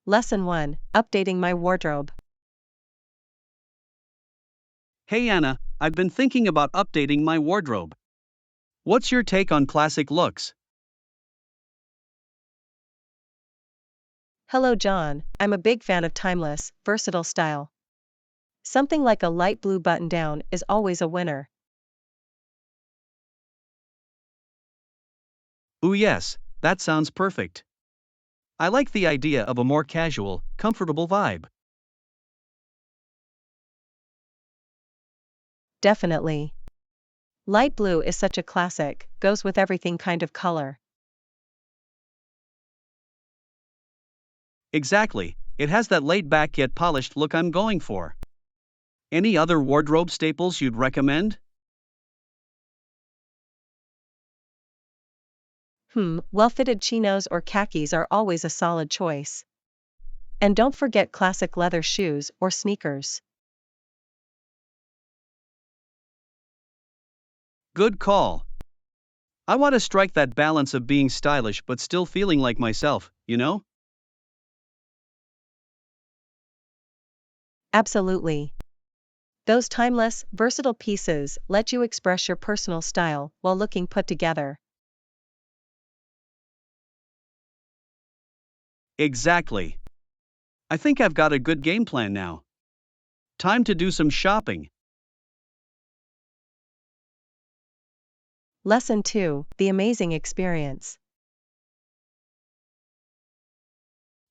Lesson 1, Updating my wardrobe. Hey Anna, I've been thinking about updating my wardrobe. What's your take on classic looks? Hello John, I'm a big fan of timeless, versatile style. Something like a light blue button-down is always a winner. Ooh yes, that sounds perfect. I like the idea of a more casual, comfortable vibe. Definitely. Light blue is such a classic, goes with everything kind of color. Exactly, it has that laid-back yet polished look I'm going for. Any other wardrobe staples you'd recommend? Well-fitted chinos or khakis are always a solid choice. And don't forget classic leather shoes or sneakers. Good call. I want to strike that balance of being stylish but still feeling like myself, you know? Absolutely. Those timeless, versatile pieces let you express your personal style while looking put together. Exactly. I think I've got a good game plan now. Time to do some shopping. Lesson 2, The Amazing Experience.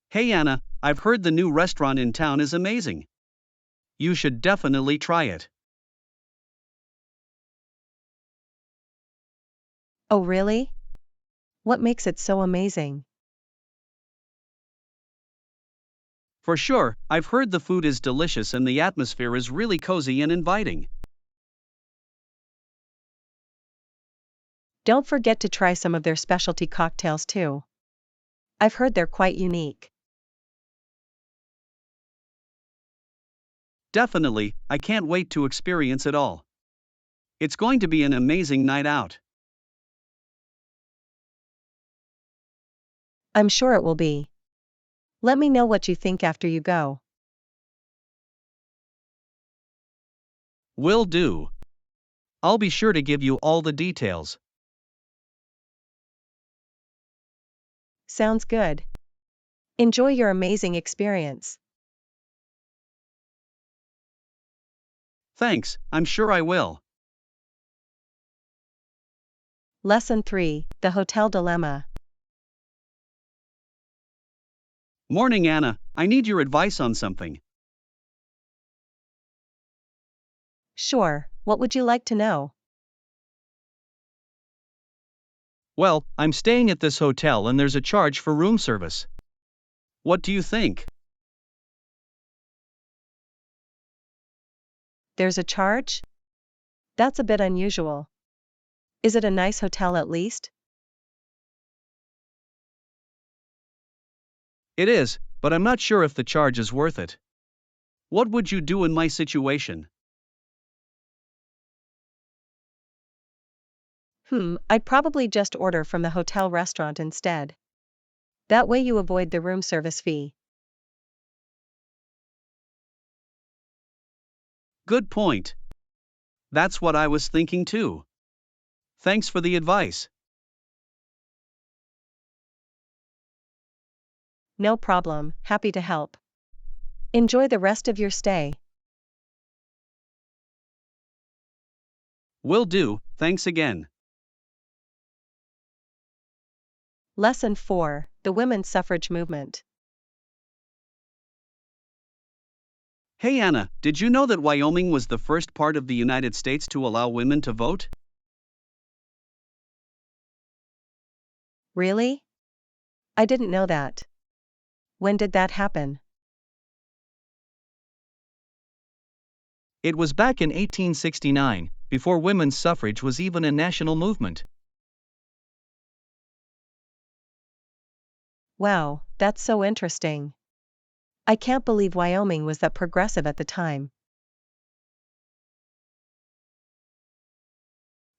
Hey Anna, I've heard the new restaurant in town is amazing. You should definitely try it. Oh really? What makes it so amazing? For sure, I've heard the food is delicious and the atmosphere is really cozy and inviting. Don't forget to try some of their specialty cocktails too. I've heard they're quite unique. Definitely, I can't wait to experience it all. It's going to be an amazing night out. I'm sure it will be. Let me know what you think after you go. Will do. I'll be sure to give you all the details. Sounds good. Enjoy your amazing experience. Thanks, I'm sure I will. Lesson 3, The Hotel Dilemma. Morning Anna, I need your advice on something. Sure, what would you like to know? Well, I'm staying at this hotel and there's a charge for room service. What do you think? There's a charge? That's a bit unusual. Is it a nice hotel at least? It is, but I'm not sure if the charge is worth it. What would you do in my situation? I'd probably just order from the hotel restaurant instead. That way you avoid the room service fee. Good point. That's what I was thinking too. Thanks for the advice. No problem, happy to help. Enjoy the rest of your stay. Will do, thanks again. Lesson 4, The Women's Suffrage Movement. Hey Anna, did you know that Wyoming was the first part of the United States to allow women to vote? Really? I didn't know that. When did that happen? It was back in 1869, before women's suffrage was even a national movement. Wow, that's so interesting. I can't believe Wyoming was that progressive at the time.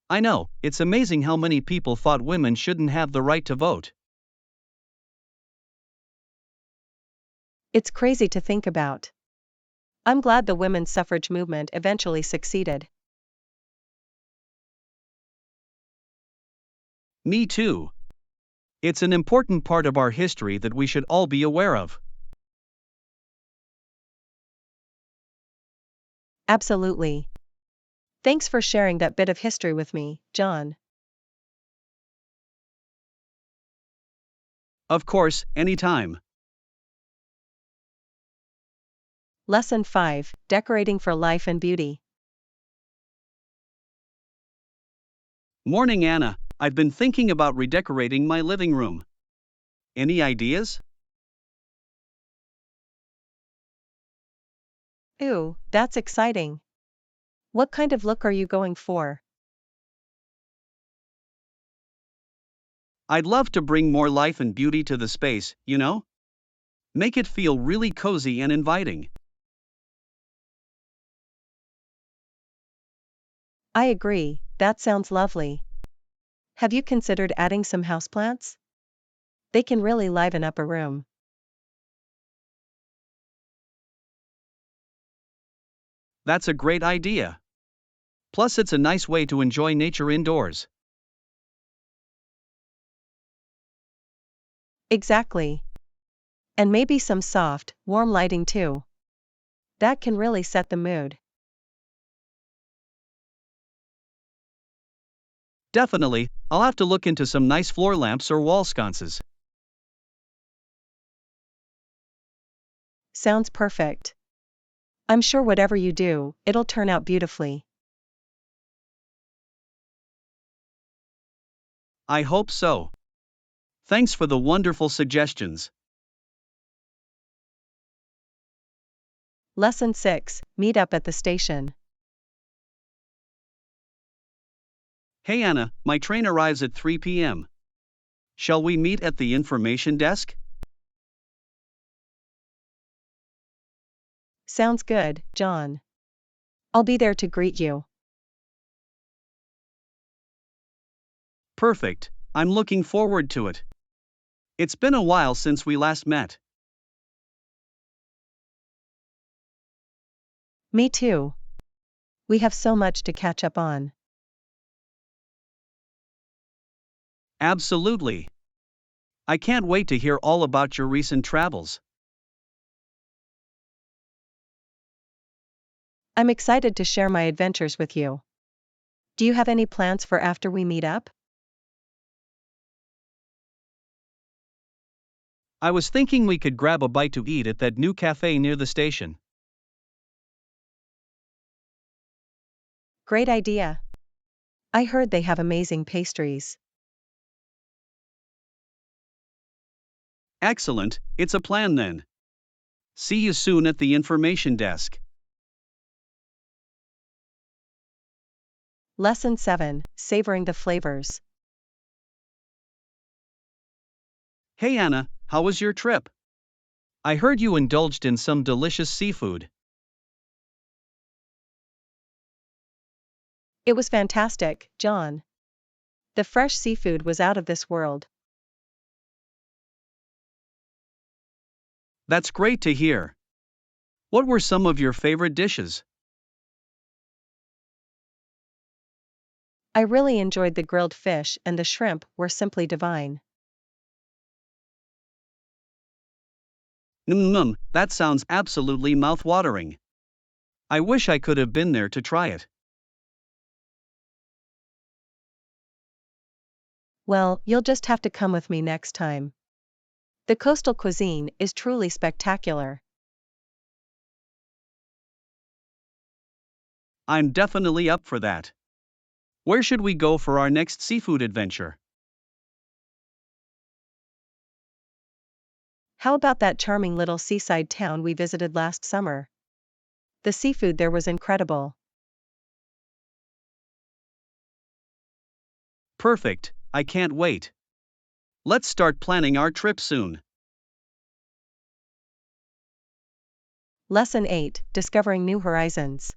I know, it's amazing how many people thought women shouldn't have the right to vote. It's crazy to think about. I'm glad the women's suffrage movement eventually succeeded. Me too. It's an important part of our history that we should all be aware of. Absolutely. Thanks for sharing that bit of history with me, John. Of course, anytime. Lesson 5: Decorating for Life and Beauty. Morning, Anna. I've been thinking about redecorating my living room. Any ideas? Ooh, that's exciting. What kind of look are you going for? I'd love to bring more life and beauty to the space, you know? Make it feel really cozy and inviting. I agree, that sounds lovely. Have you considered adding some houseplants? They can really liven up a room. That's a great idea. Plus, it's a nice way to enjoy nature indoors. Exactly. And maybe some soft, warm lighting too. That can really set the mood. Definitely, I'll have to look into some nice floor lamps or wall sconces. Sounds perfect. I'm sure whatever you do, it'll turn out beautifully. I hope so. Thanks for the wonderful suggestions. Lesson 6: Meet up at the station. Hey Anna, my train arrives at 3 p.m. Shall we meet at the information desk? Sounds good, John. I'll be there to greet you. Perfect, I'm looking forward to it. It's been a while since we last met. Me too. We have so much to catch up on. Absolutely. I can't wait to hear all about your recent travels. I'm excited to share my adventures with you. Do you have any plans for after we meet up? I was thinking we could grab a bite to eat at that new cafe near the station. Great idea. I heard they have amazing pastries. Excellent, it's a plan then. See you soon at the information desk. Lesson 7: Savoring the Flavors. Hey Anna, how was your trip? I heard you indulged in some delicious seafood. It was fantastic, John. The fresh seafood was out of this world. That's great to hear. What were some of your favorite dishes? I really enjoyed the grilled fish, and the shrimp were simply divine. That sounds absolutely mouth-watering. I wish I could have been there to try it. Well, you'll just have to come with me next time. The coastal cuisine is truly spectacular. I'm definitely up for that. Where should we go for our next seafood adventure? How about that charming little seaside town we visited last summer? The seafood there was incredible. Perfect, I can't wait. Let's start planning our trip soon. Lesson 8: Discovering New Horizons.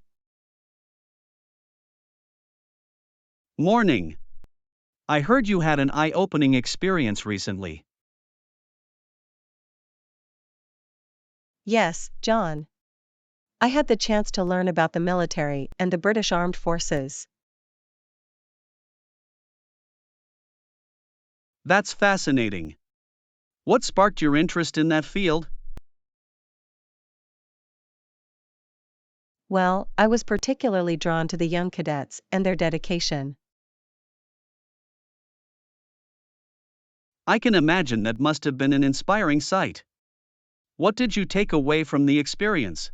Morning. I heard you had an eye-opening experience recently. Yes, John. I had the chance to learn about the military and the British Armed Forces. That's fascinating. What sparked your interest in that field? Well, I was particularly drawn to the young cadets and their dedication. I can imagine that must have been an inspiring sight. What did you take away from the experience?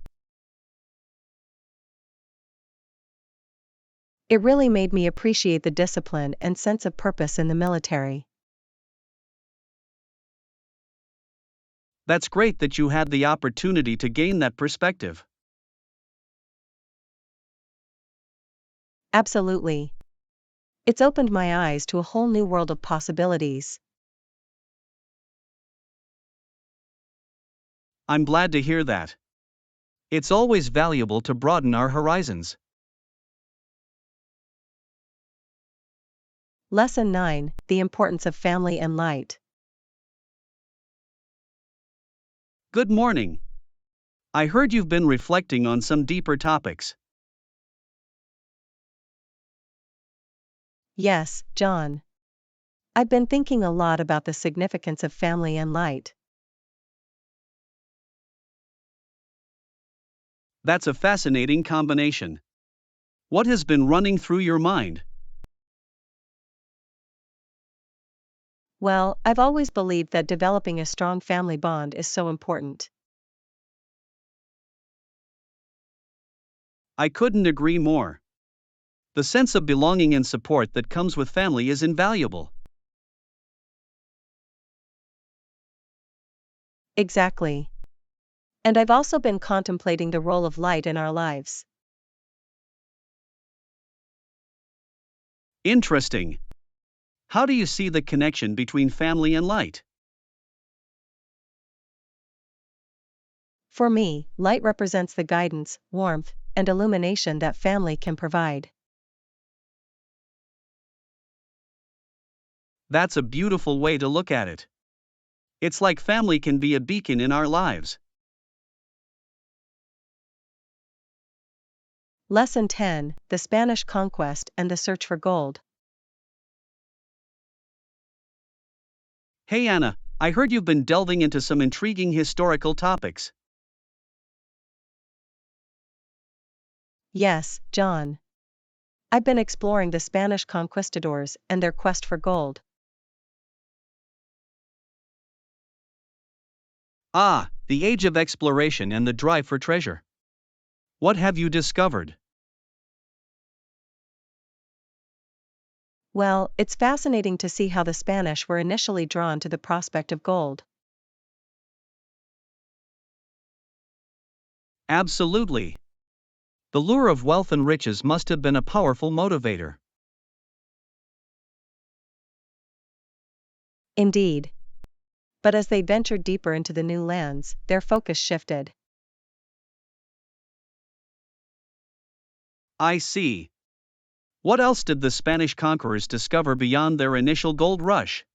It really made me appreciate the discipline and sense of purpose in the military. That's great that you had the opportunity to gain that perspective. Absolutely. It's opened my eyes to a whole new world of possibilities. I'm glad to hear that. It's always valuable to broaden our horizons. Lesson 9: The Importance of Family and Light. Good morning. I heard you've been reflecting on some deeper topics. Yes, John. I've been thinking a lot about the significance of family and light. That's a fascinating combination. What has been running through your mind? Well, I've always believed that developing a strong family bond is so important. I couldn't agree more. The sense of belonging and support that comes with family is invaluable. Exactly. And I've also been contemplating the role of light in our lives. Interesting. How do you see the connection between family and light? For me, light represents the guidance, warmth, and illumination that family can provide. That's a beautiful way to look at it. It's like family can be a beacon in our lives. Lesson 10: The Spanish Conquest and the Search for Gold. Hey Anna, I heard you've been delving into some intriguing historical topics. Yes, John. I've been exploring the Spanish conquistadors and their quest for gold. Ah, the age of exploration and the drive for treasure. What have you discovered? Well, it's fascinating to see how the Spanish were initially drawn to the prospect of gold. Absolutely. The lure of wealth and riches must have been a powerful motivator. Indeed. But as they ventured deeper into the new lands, their focus shifted. I see. What else did the Spanish conquerors discover beyond their initial gold rush?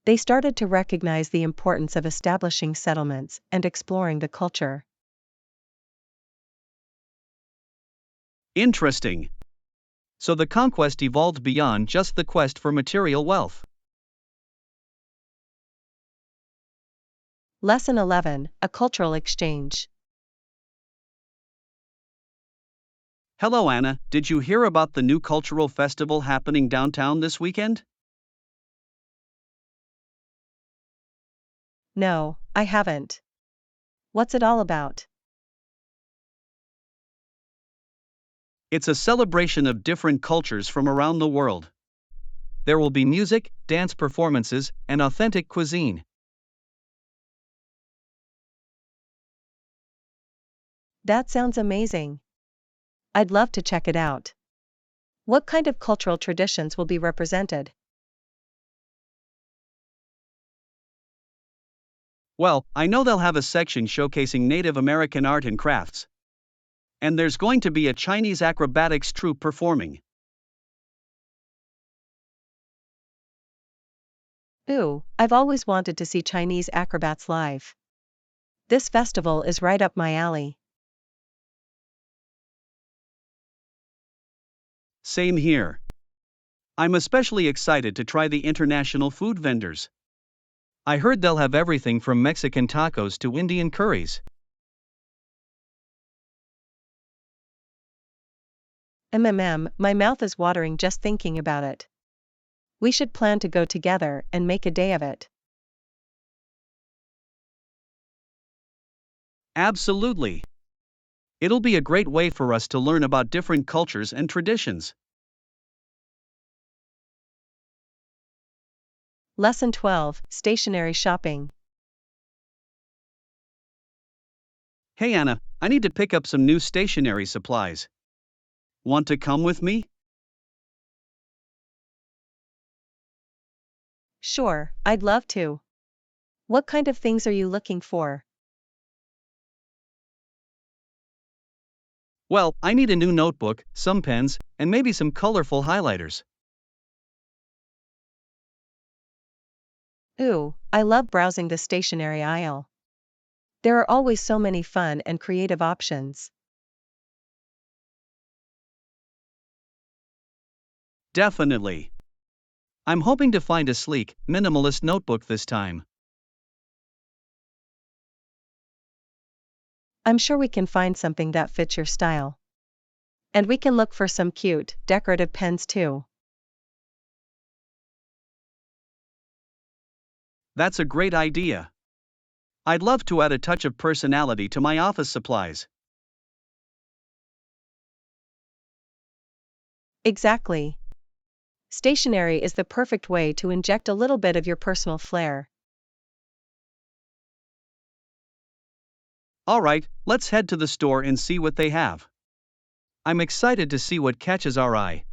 They started to recognize the importance of establishing settlements and exploring the culture. Interesting. So the conquest evolved beyond just the quest for material wealth. Lesson 11: A Cultural Exchange. Hello Anna, did you hear about the new cultural festival happening downtown this weekend? No, I haven't. What's it all about? It's a celebration of different cultures from around the world. There will be music, dance performances, and authentic cuisine. That sounds amazing. I'd love to check it out. What kind of cultural traditions will be represented? Well, I know they'll have a section showcasing Native American art and crafts. And there's going to be a Chinese acrobatics troupe performing. Ooh, I've always wanted to see Chinese acrobats live. This festival is right up my alley. Same here. I'm especially excited to try the international food vendors. I heard they'll have everything from Mexican tacos to Indian curries. My mouth is watering just thinking about it. We should plan to go together and make a day of it. Absolutely. It'll be a great way for us to learn about different cultures and traditions. Lesson 12, Stationery Shopping. Hey Anna, I need to pick up some new stationery supplies. Want to come with me? Sure, I'd love to. What kind of things are you looking for? Well, I need a new notebook, some pens, and maybe some colorful highlighters. Ooh, I love browsing the stationery aisle. There are always so many fun and creative options. Definitely. I'm hoping to find a sleek, minimalist notebook this time. I'm sure we can find something that fits your style. And we can look for some cute, decorative pens too. That's a great idea. I'd love to add a touch of personality to my office supplies. Exactly. Stationery is the perfect way to inject a little bit of your personal flair. Alright, let's head to the store and see what they have. I'm excited to see what catches our eye.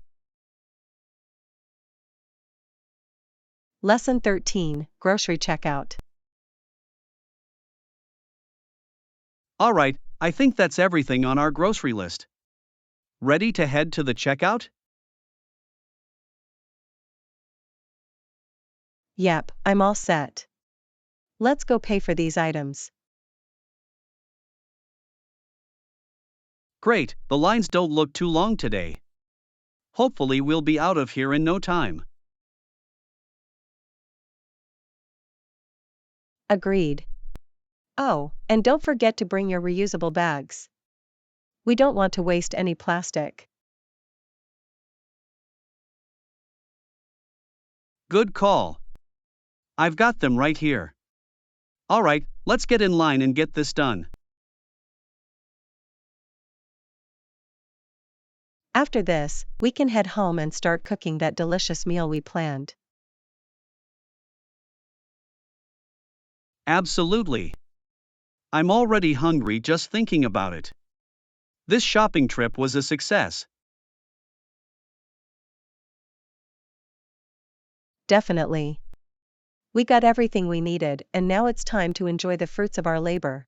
Lesson 13, Grocery Checkout. Alright, I think that's everything on our grocery list. Ready to head to the checkout? Yep, I'm all set. Let's go pay for these items. Great, the lines don't look too long today. Hopefully, we'll be out of here in no time. Agreed. Oh, and don't forget to bring your reusable bags. We don't want to waste any plastic. Good call. I've got them right here. Alright, let's get in line and get this done. After this, we can head home and start cooking that delicious meal we planned. Absolutely. I'm already hungry just thinking about it. This shopping trip was a success. Definitely. We got everything we needed, and now it's time to enjoy the fruits of our labor.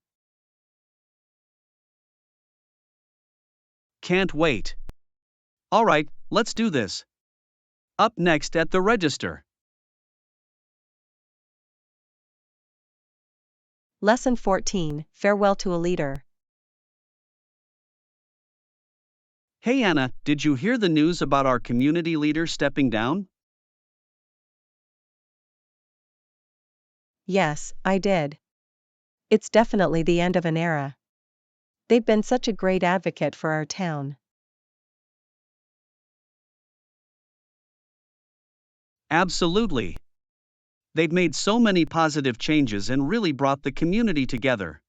Can't wait. Alright, let's do this. Up next at the register. Lesson 14, Farewell to a Leader. Hey Anna, did you hear the news about our community leader stepping down? Yes, I did. It's definitely the end of an era. They've been such a great advocate for our town. Absolutely. They've made so many positive changes and really brought the community together.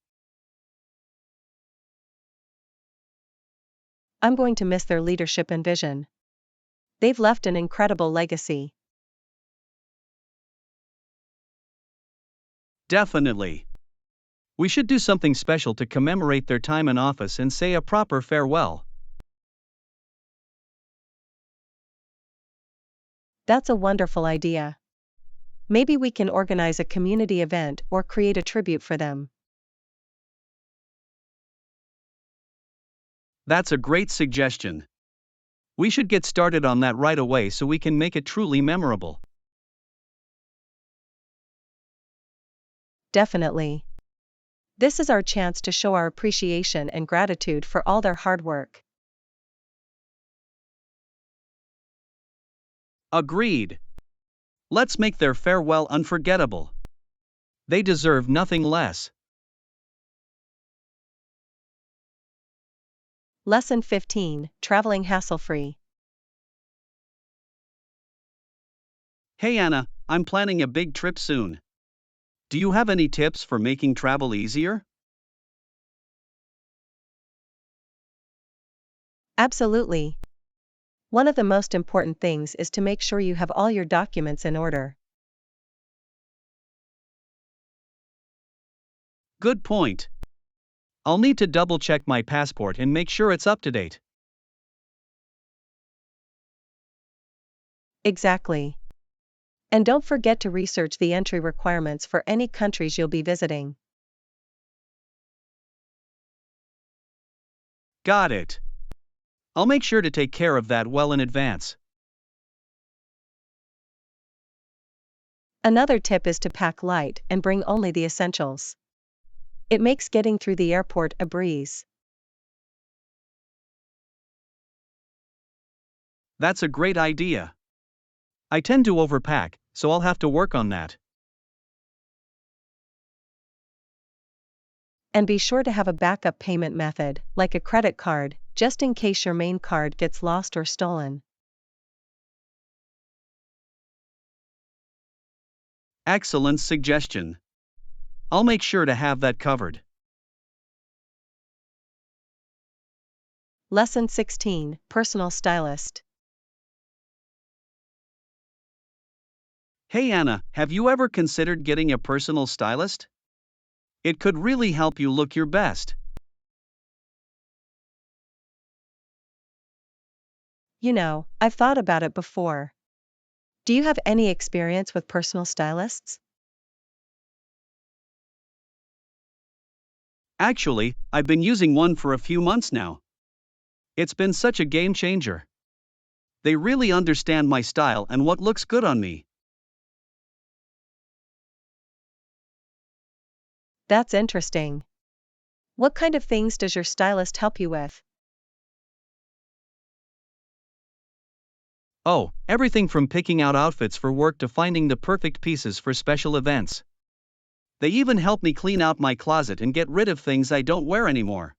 I'm going to miss their leadership and vision. They've left an incredible legacy. Definitely. We should do something special to commemorate their time in office and say a proper farewell. That's a wonderful idea. Maybe we can organize a community event or create a tribute for them. That's a great suggestion. We should get started on that right away so we can make it truly memorable. Definitely. This is our chance to show our appreciation and gratitude for all their hard work. Agreed. Let's make their farewell unforgettable. They deserve nothing less. Lesson 15, Traveling Hassle-Free. Hey Anna, I'm planning a big trip soon. Do you have any tips for making travel easier? Absolutely. One of the most important things is to make sure you have all your documents in order. Good point. I'll need to double check my passport and make sure it's up to date. Exactly. And don't forget to research the entry requirements for any countries you'll be visiting. Got it. I'll make sure to take care of that well in advance. Another tip is to pack light and bring only the essentials. It makes getting through the airport a breeze. That's a great idea. I tend to overpack, so I'll have to work on that. And be sure to have a backup payment method, like a credit card, just in case your main card gets lost or stolen. Excellent suggestion. I'll make sure to have that covered. Lesson 16, Personal Stylist. Hey Anna, have you ever considered getting a personal stylist? It could really help you look your best. I've thought about it before. Do you have any experience with personal stylists? Actually, I've been using one for a few months now. It's been such a game changer. They really understand my style and what looks good on me. That's interesting. What kind of things does your stylist help you with? Oh, everything from picking out outfits for work to finding the perfect pieces for special events. They even help me clean out my closet and get rid of things I don't wear anymore.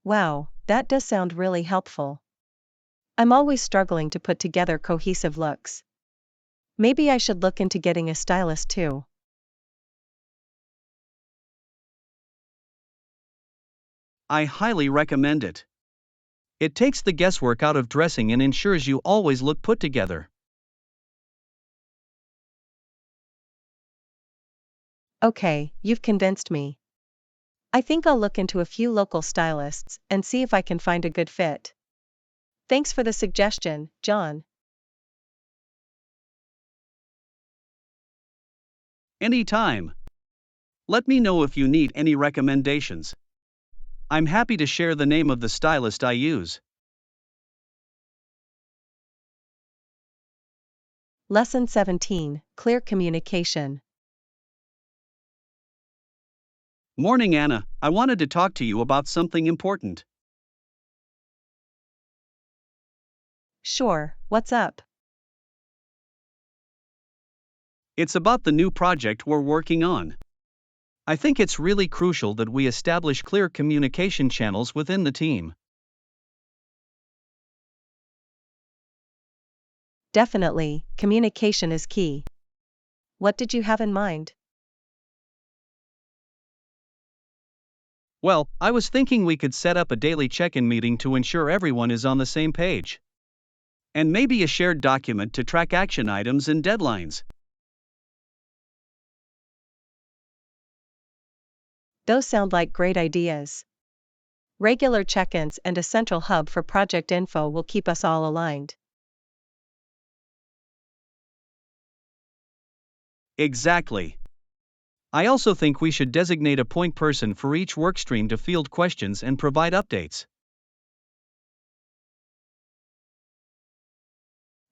Wow, that does sound really helpful. I'm always struggling to put together cohesive looks. Maybe I should look into getting a stylist too. I highly recommend it. It takes the guesswork out of dressing and ensures you always look put together. Okay, you've convinced me. I think I'll look into a few local stylists and see if I can find a good fit. Thanks for the suggestion, John. Anytime. Let me know if you need any recommendations. I'm happy to share the name of the stylist I use. Lesson 17, Clear Communication. Morning Anna, I wanted to talk to you about something important. Sure, what's up? It's about the new project we're working on. I think it's really crucial that we establish clear communication channels within the team. Definitely, communication is key. What did you have in mind? Well, I was thinking we could set up a daily check-in meeting to ensure everyone is on the same page. And maybe a shared document to track action items and deadlines. Those sound like great ideas. Regular check-ins and a central hub for project info will keep us all aligned. Exactly. I also think we should designate a point person for each workstream to field questions and provide updates.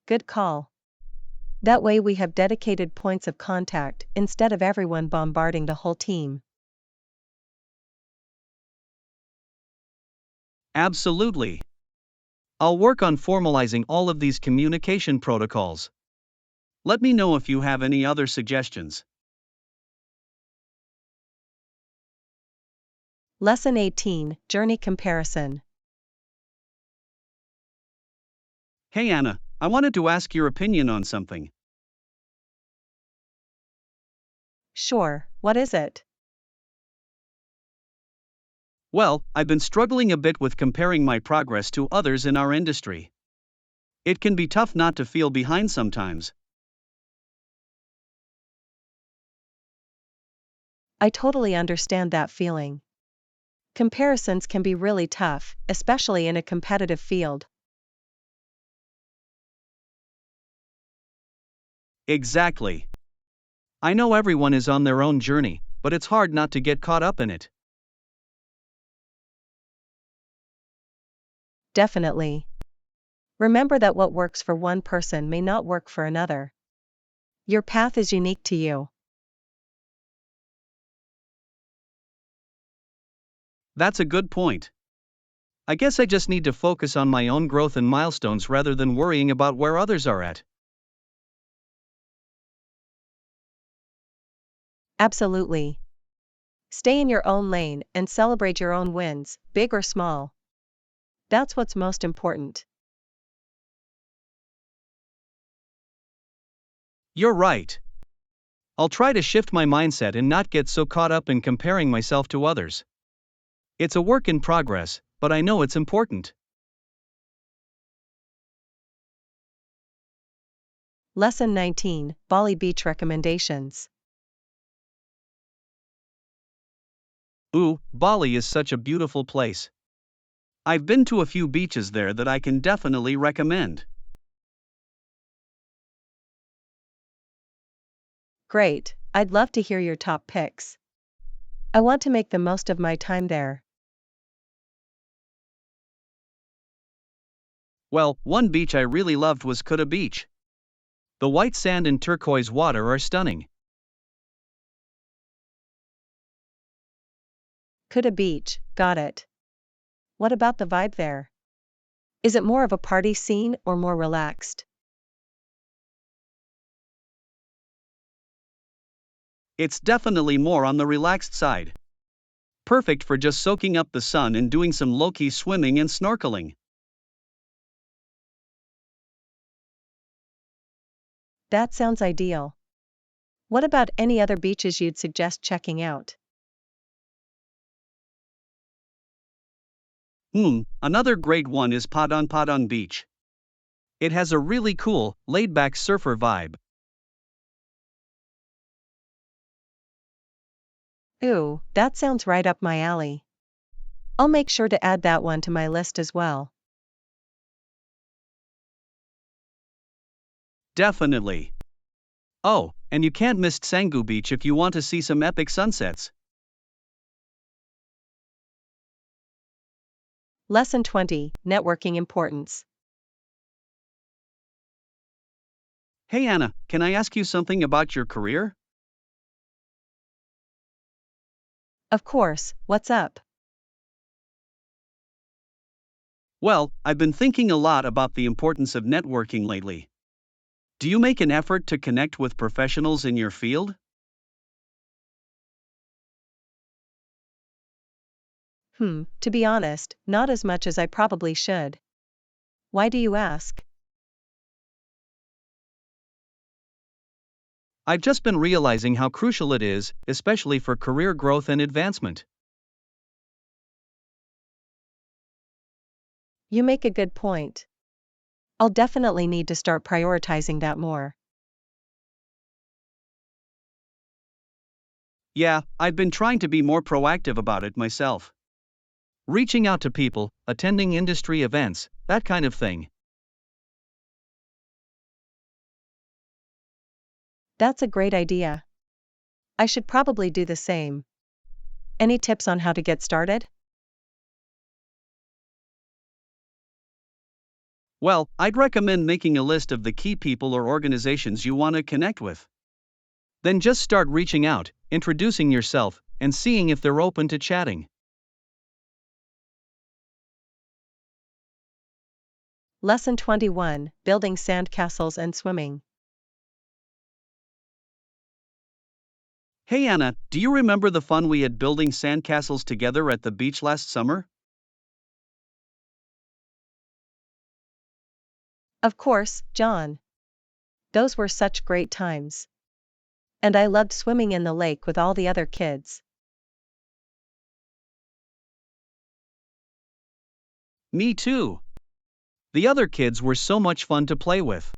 Good call. That way we have dedicated points of contact instead of everyone bombarding the whole team. Absolutely. I'll work on formalizing all of these communication protocols. Let me know if you have any other suggestions. Lesson 18, Journey Comparison. Hey Anna, I wanted to ask your opinion on something. Sure, what is it? Well, I've been struggling a bit with comparing my progress to others in our industry. It can be tough not to feel behind sometimes. I totally understand that feeling. Comparisons can be really tough, especially in a competitive field. Exactly. I know everyone is on their own journey, but it's hard not to get caught up in it. Definitely. Remember that what works for one person may not work for another. Your path is unique to you. That's a good point. I guess I just need to focus on my own growth and milestones rather than worrying about where others are at. Absolutely. Stay in your own lane and celebrate your own wins, big or small. That's what's most important. You're right. I'll try to shift my mindset and not get so caught up in comparing myself to others. It's a work in progress, but I know it's important. Lesson 19, Bali Beach Recommendations. Ooh, Bali is such a beautiful place. I've been to a few beaches there that I can definitely recommend. Great, I'd love to hear your top picks. I want to make the most of my time there. Well, one beach I really loved was Kuta Beach. The white sand and turquoise water are stunning. Kuta Beach, got it. What about the vibe there? Is it more of a party scene or more relaxed? It's definitely more on the relaxed side. Perfect for just soaking up the sun and doing some low-key swimming and snorkeling. That sounds ideal. What about any other beaches you'd suggest checking out? Another great one is Padang Padang Beach. It has a really cool, laid-back surfer vibe. Ooh, that sounds right up my alley. I'll make sure to add that one to my list as well. Definitely. Oh, and you can't miss Canggu Beach if you want to see some epic sunsets. Lesson 20, Networking Importance. Hey Anna, can I ask you something about your career? Of course, what's up? Well, I've been thinking a lot about the importance of networking lately. Do you make an effort to connect with professionals in your field? To be honest, not as much as I probably should. Why do you ask? I've just been realizing how crucial it is, especially for career growth and advancement. You make a good point. I'll definitely need to start prioritizing that more. Yeah, I've been trying to be more proactive about it myself. Reaching out to people, attending industry events, that kind of thing. That's a great idea. I should probably do the same. Any tips on how to get started? Well, I'd recommend making a list of the key people or organizations you want to connect with. Then just start reaching out, introducing yourself, and seeing if they're open to chatting. Lesson 21, Building Sandcastles and Swimming. Hey Anna, do you remember the fun we had building sandcastles together at the beach last summer? Of course, John. Those were such great times. And I loved swimming in the lake with all the other kids. Me too. The other kids were so much fun to play with.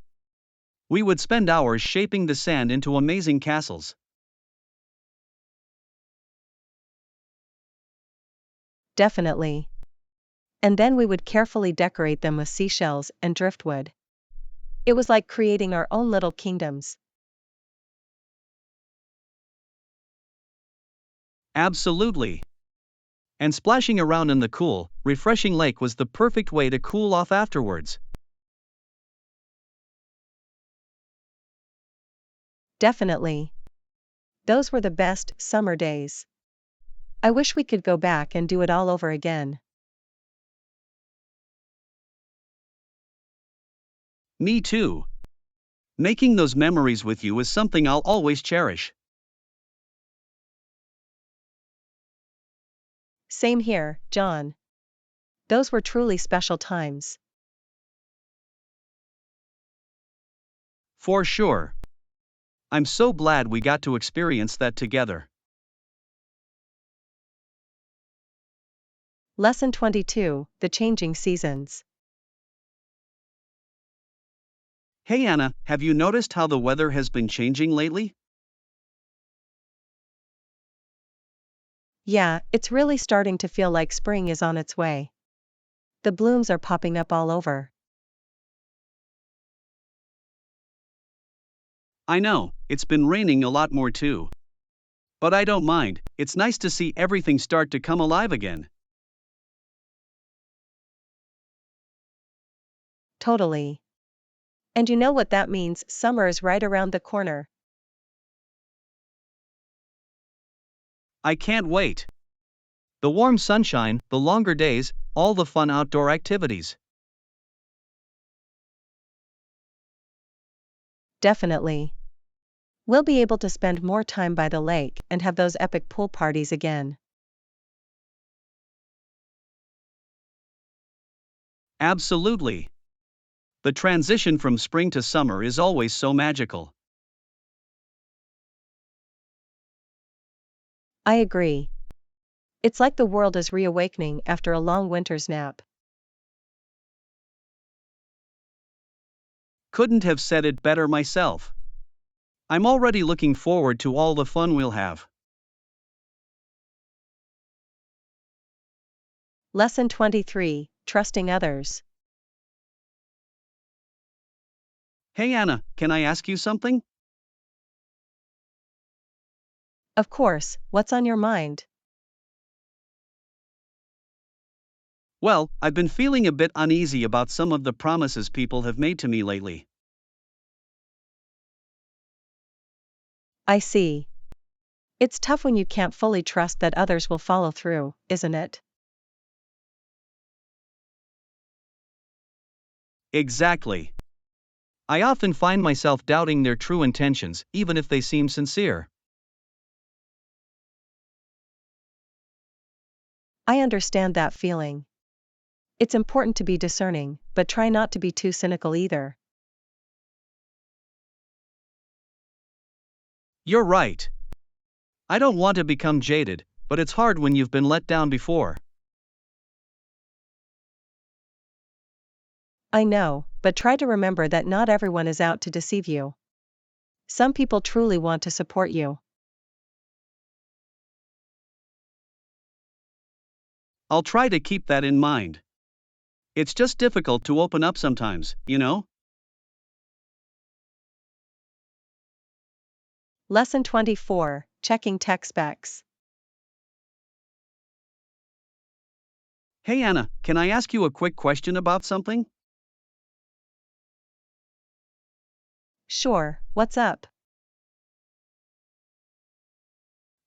We would spend hours shaping the sand into amazing castles. Definitely. And then we would carefully decorate them with seashells and driftwood. It was like creating our own little kingdoms. Absolutely. And splashing around in the cool, refreshing lake was the perfect way to cool off afterwards. Definitely. Those were the best summer days. I wish we could go back and do it all over again. Me too. Making those memories with you is something I'll always cherish. Same here, John. Those were truly special times. For sure. I'm so glad we got to experience that together. Lesson 22, The Changing Seasons. Hey Anna, have you noticed how the weather has been changing lately? Yeah, it's really starting to feel like spring is on its way. The blooms are popping up all over. I know, it's been raining a lot more too. But I don't mind, it's nice to see everything start to come alive again. Totally. And you know what that means, summer is right around the corner. I can't wait. The warm sunshine, the longer days, all the fun outdoor activities. Definitely. We'll be able to spend more time by the lake and have those epic pool parties again. Absolutely. The transition from spring to summer is always so magical. I agree. It's like the world is reawakening after a long winter's nap. Couldn't have said it better myself. I'm already looking forward to all the fun we'll have. Lesson 23, Trusting Others. Hey Anna, can I ask you something? Of course, what's on your mind? Well, I've been feeling a bit uneasy about some of the promises people have made to me lately. I see. It's tough when you can't fully trust that others will follow through, isn't it? Exactly. I often find myself doubting their true intentions, even if they seem sincere. I understand that feeling. It's important to be discerning, but try not to be too cynical either. You're right. I don't want to become jaded, but it's hard when you've been let down before. I know, but try to remember that not everyone is out to deceive you. Some people truly want to support you. I'll try to keep that in mind. It's just difficult to open up sometimes, you know? Lesson 24, Checking Tech Specs. Hey Anna, can I ask you a quick question about something? Sure, what's up?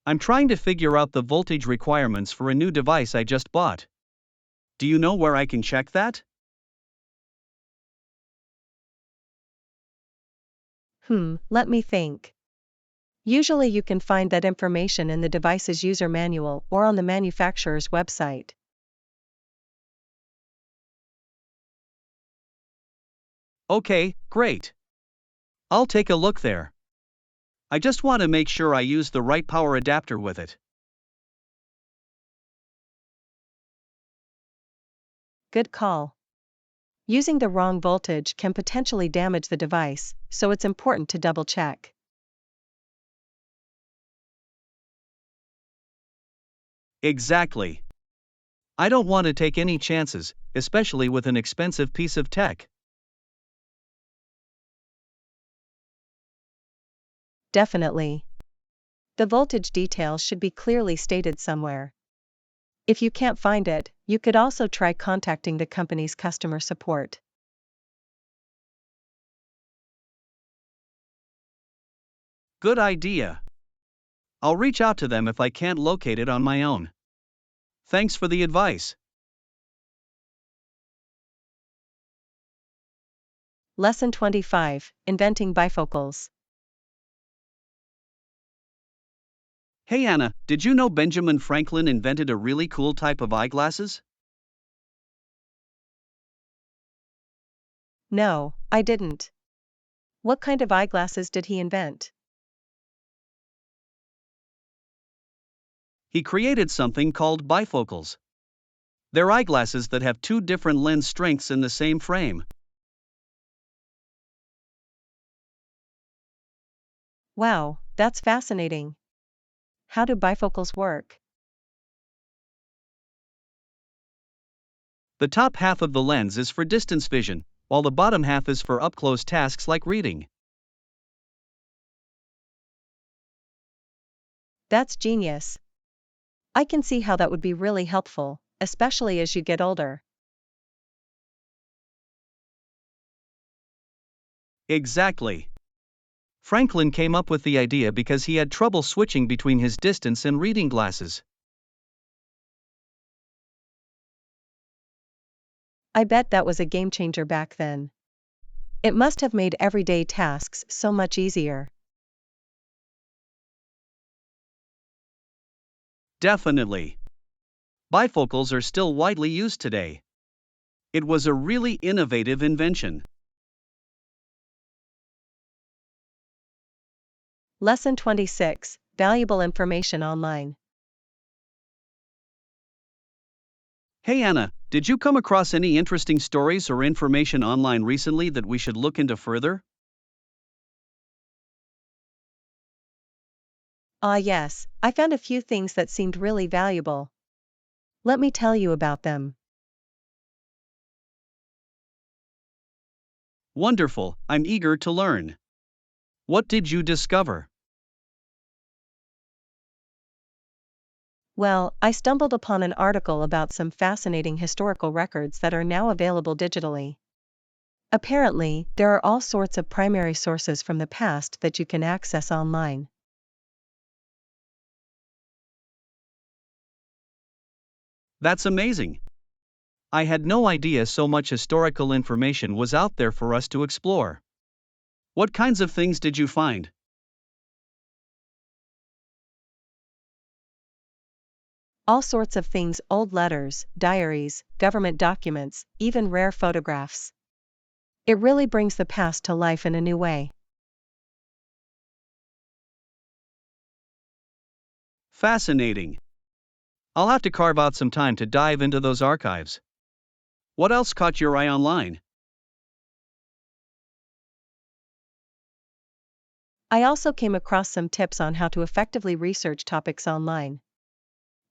I'm trying to figure out the voltage requirements for a new device I just bought. Do you know where I can check that? Let me think. Usually you can find that information in the device's user manual or on the manufacturer's website. Okay, great. I'll take a look there. I just want to make sure I use the right power adapter with it. Good call. Using the wrong voltage can potentially damage the device, so it's important to double check. Exactly. I don't want to take any chances, especially with an expensive piece of tech. Definitely. The voltage details should be clearly stated somewhere. If you can't find it, you could also try contacting the company's customer support. Good idea. I'll reach out to them if I can't locate it on my own. Thanks for the advice. Lesson 25, Inventing Bifocals. Hey Anna, did you know Benjamin Franklin invented a really cool type of eyeglasses? No, I didn't. What kind of eyeglasses did he invent? He created something called bifocals. They're eyeglasses that have two different lens strengths in the same frame. Wow, that's fascinating. How do bifocals work? The top half of the lens is for distance vision, while the bottom half is for up-close tasks like reading. That's genius. I can see how that would be really helpful, especially as you get older. Exactly. Franklin came up with the idea because he had trouble switching between his distance and reading glasses. I bet that was a game changer back then. It must have made everyday tasks so much easier. Definitely. Bifocals are still widely used today. It was a really innovative invention. Lesson 26, Valuable Information Online. Hey Anna, did you come across any interesting stories or information online recently that we should look into further? Yes, I found a few things that seemed really valuable. Let me tell you about them. Wonderful, I'm eager to learn. What did you discover? Well, I stumbled upon an article about some fascinating historical records that are now available digitally. Apparently, there are all sorts of primary sources from the past that you can access online. That's amazing. I had no idea so much historical information was out there for us to explore. What kinds of things did you find? All sorts of things: old letters, diaries, government documents, even rare photographs. It really brings the past to life in a new way. Fascinating. I'll have to carve out some time to dive into those archives. What else caught your eye online? I also came across some tips on how to effectively research topics online.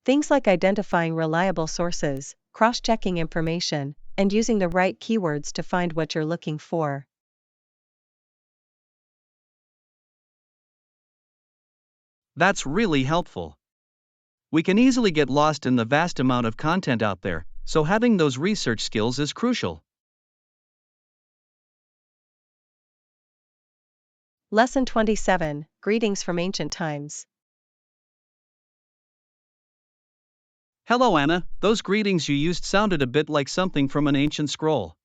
Things like identifying reliable sources, cross-checking information, and using the right keywords to find what you're looking for. That's really helpful. We can easily get lost in the vast amount of content out there, so having those research skills is crucial. Lesson 27, Greetings from Ancient Times. Hello, Anna, those greetings you used sounded a bit like something from an ancient scroll.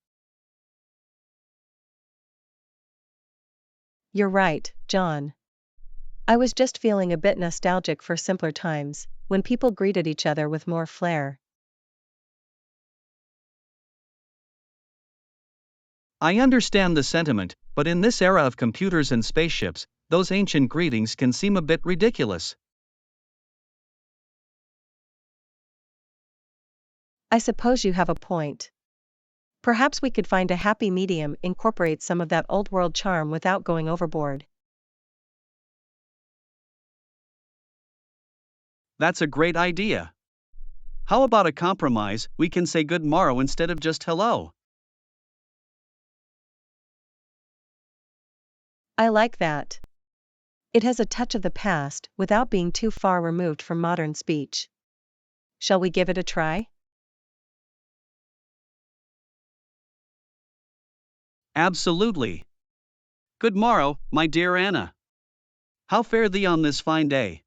You're right, John. I was just feeling a bit nostalgic for simpler times, when people greeted each other with more flair. I understand the sentiment, but in this era of computers and spaceships, those ancient greetings can seem a bit ridiculous. I suppose you have a point. Perhaps we could find a happy medium, incorporate some of that old world charm without going overboard. That's a great idea. How about a compromise? We can say good morrow instead of just hello. I like that. It has a touch of the past, without being too far removed from modern speech. Shall we give it a try? Absolutely. Good morrow, my dear Anna. How fare thee on this fine day?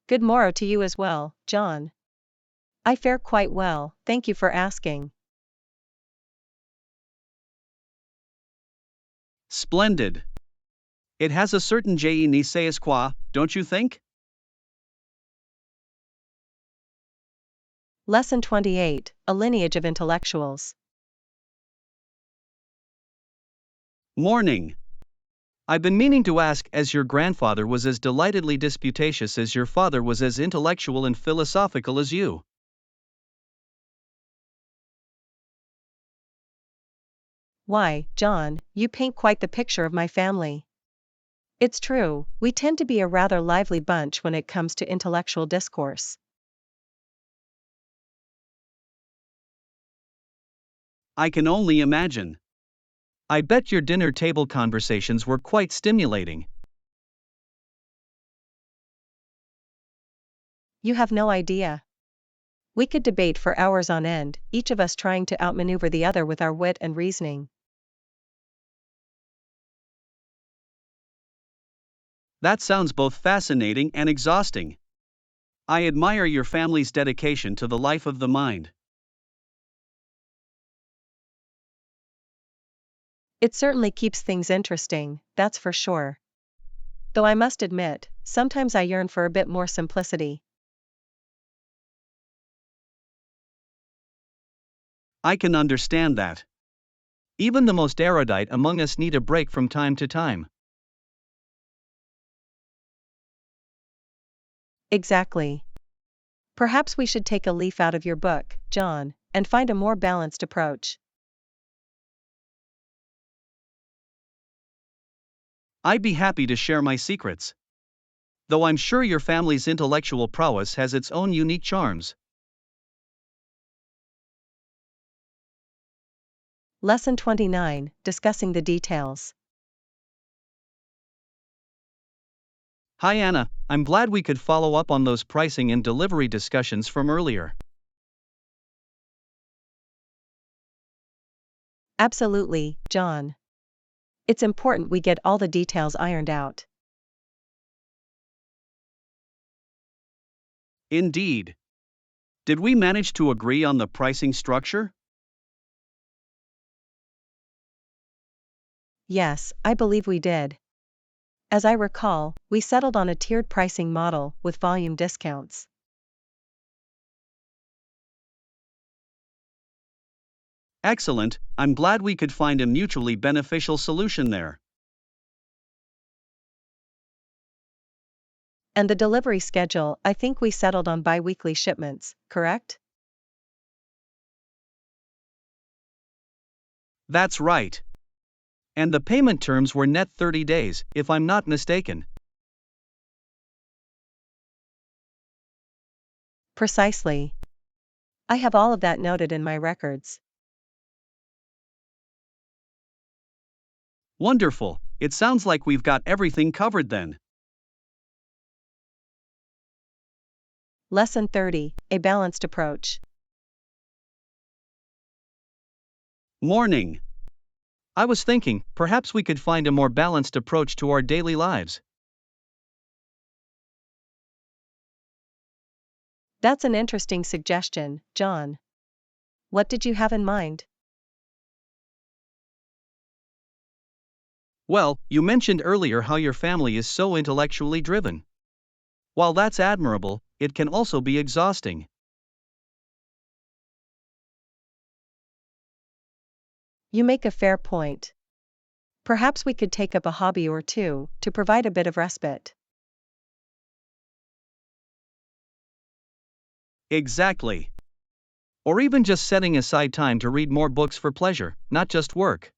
Good morrow to you as well, John. I fare quite well, thank you for asking. Splendid. It has a certain je ne sais quoi, don't you think? Lesson 28, A Lineage of Intellectuals. Morning. I've been meaning to ask, as your grandfather was as delightedly disputatious as your father was as intellectual and philosophical as you. Why, John, you paint quite the picture of my family. It's true, we tend to be a rather lively bunch when it comes to intellectual discourse. I can only imagine. I bet your dinner table conversations were quite stimulating. You have no idea. We could debate for hours on end, each of us trying to outmaneuver the other with our wit and reasoning. That sounds both fascinating and exhausting. I admire your family's dedication to the life of the mind. It certainly keeps things interesting, that's for sure. Though I must admit, sometimes I yearn for a bit more simplicity. I can understand that. Even the most erudite among us need a break from time to time. Exactly. Perhaps we should take a leaf out of your book, John, and find a more balanced approach. I'd be happy to share my secrets. Though I'm sure your family's intellectual prowess has its own unique charms. Lesson 29, Discussing the Details. Hi Anna, I'm glad we could follow up on those pricing and delivery discussions from earlier. Absolutely, John. It's important we get all the details ironed out. Indeed. Did we manage to agree on the pricing structure? Yes, I believe we did. As I recall, we settled on a tiered pricing model with volume discounts. Excellent, I'm glad we could find a mutually beneficial solution there. And the delivery schedule, I think we settled on bi-weekly shipments, correct? That's right. And the payment terms were net 30 days, if I'm not mistaken. Precisely. I have all of that noted in my records. Wonderful, it sounds like we've got everything covered then. Lesson 30, A Balanced Approach. Morning. I was thinking, perhaps we could find a more balanced approach to our daily lives. That's an interesting suggestion, John. What did you have in mind? Well, you mentioned earlier how your family is so intellectually driven. While that's admirable, it can also be exhausting. You make a fair point. Perhaps we could take up a hobby or two to provide a bit of respite. Exactly. Or even just setting aside time to read more books for pleasure, not just work.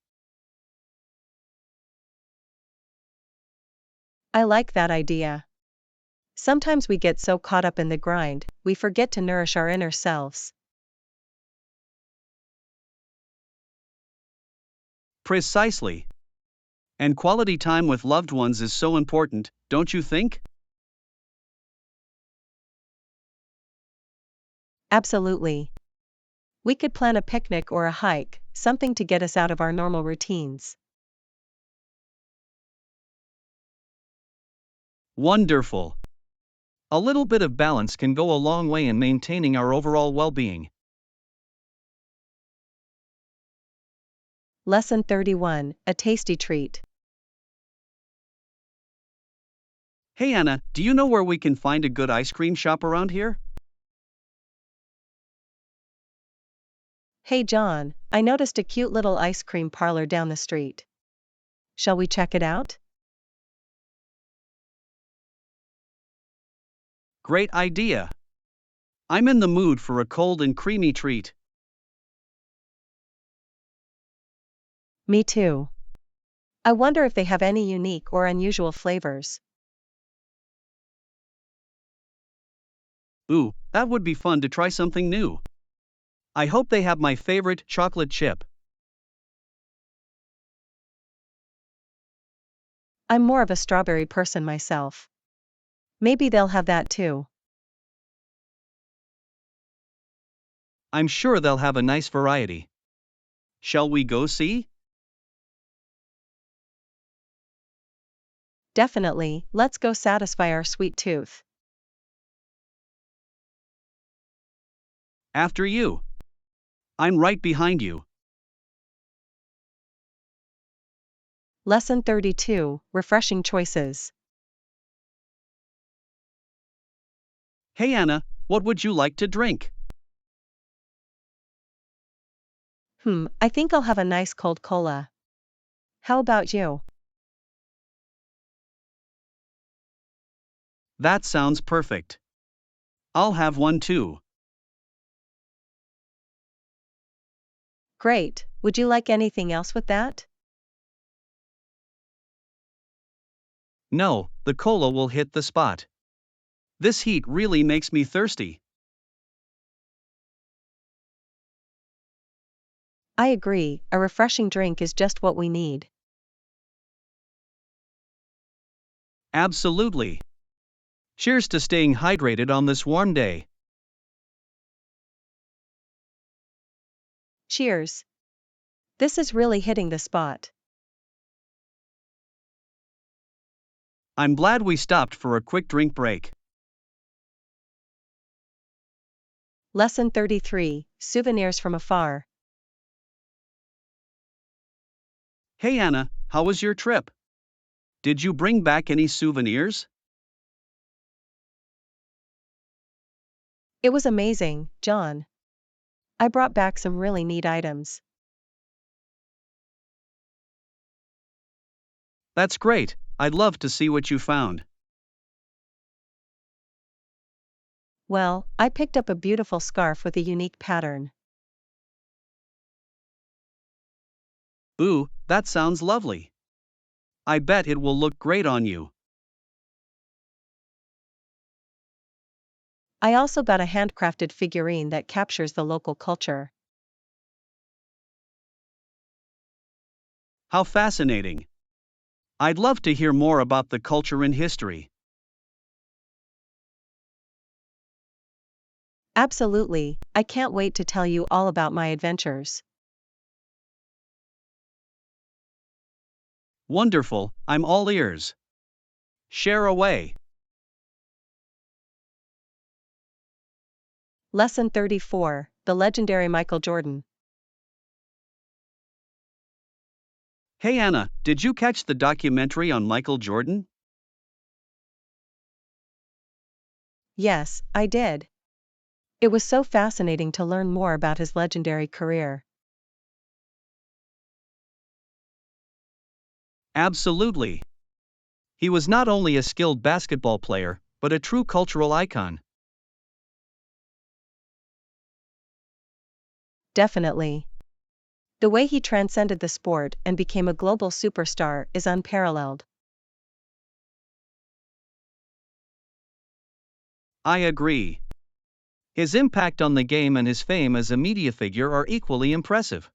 I like that idea. Sometimes we get so caught up in the grind, we forget to nourish our inner selves. Precisely. And quality time with loved ones is so important, don't you think? Absolutely. We could plan a picnic or a hike, something to get us out of our normal routines. Wonderful. A little bit of balance can go a long way in maintaining our overall well being. Lesson 31, a tasty treat. Hey Anna, do you know where we can find a good ice cream shop around here? Hey John, I noticed a cute little ice cream parlor down the street. Shall we check it out? Great idea. I'm in the mood for a cold and creamy treat. Me too. I wonder if they have any unique or unusual flavors. Ooh, that would be fun to try something new. I hope they have my favorite chocolate chip. I'm more of a strawberry person myself. Maybe they'll have that too. I'm sure they'll have a nice variety. Shall we go see? Definitely, let's go satisfy our sweet tooth. After you. I'm right behind you. Lesson 32, refreshing choices. Hey Anna, what would you like to drink? I think I'll have a nice cold cola. How about you? That sounds perfect. I'll have one too. Great, would you like anything else with that? No, the cola will hit the spot. This heat really makes me thirsty. I agree, a refreshing drink is just what we need. Absolutely. Cheers to staying hydrated on this warm day. Cheers. This is really hitting the spot. I'm glad we stopped for a quick drink break. Lesson 33, souvenirs from afar. Hey Anna, how was your trip? Did you bring back any souvenirs? It was amazing, John. I brought back some really neat items. That's great, I'd love to see what you found. Well, I picked up a beautiful scarf with a unique pattern. Ooh, that sounds lovely. I bet it will look great on you. I also got a handcrafted figurine that captures the local culture. How fascinating. I'd love to hear more about the culture and history. Absolutely, I can't wait to tell you all about my adventures. Wonderful, I'm all ears. Share away. Lesson 34, The Legendary Michael Jordan. Hey Anna, did you catch the documentary on Michael Jordan? Yes, I did. It was so fascinating to learn more about his legendary career. Absolutely. He was not only a skilled basketball player, but a true cultural icon. Definitely. The way he transcended the sport and became a global superstar is unparalleled. I agree. His impact on the game and his fame as a media figure are equally impressive.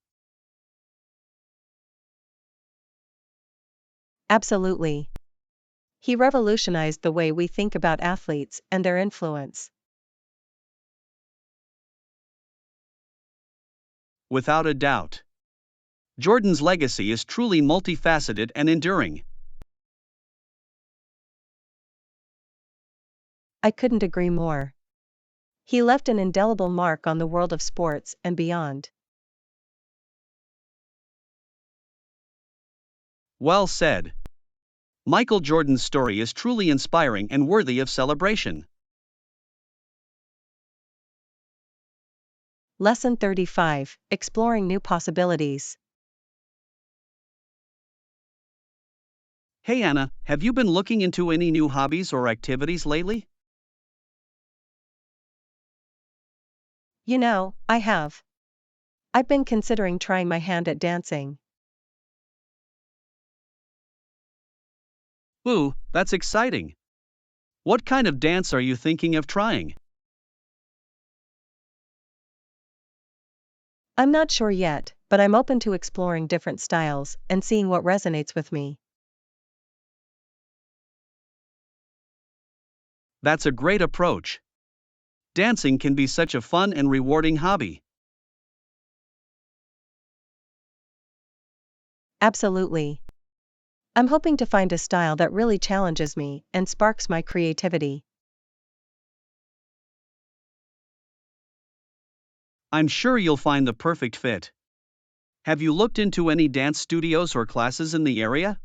Absolutely. He revolutionized the way we think about athletes and their influence. Without a doubt. Jordan's legacy is truly multifaceted and enduring. I couldn't agree more. He left an indelible mark on the world of sports and beyond. Well said. Michael Jordan's story is truly inspiring and worthy of celebration. Lesson 35, Exploring New Possibilities. Hey Anna, have you been looking into any new hobbies or activities lately? I have. I've been considering trying my hand at dancing. Ooh, that's exciting. What kind of dance are you thinking of trying? I'm not sure yet, but I'm open to exploring different styles and seeing what resonates with me. That's a great approach. Dancing can be such a fun and rewarding hobby. Absolutely. I'm hoping to find a style that really challenges me and sparks my creativity. I'm sure you'll find the perfect fit. Have you looked into any dance studios or classes in the area?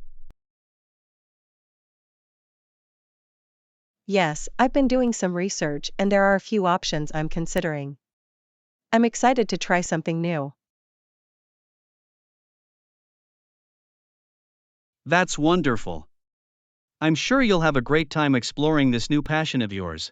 Yes, I've been doing some research and there are a few options I'm considering. I'm excited to try something new. That's wonderful. I'm sure you'll have a great time exploring this new passion of yours.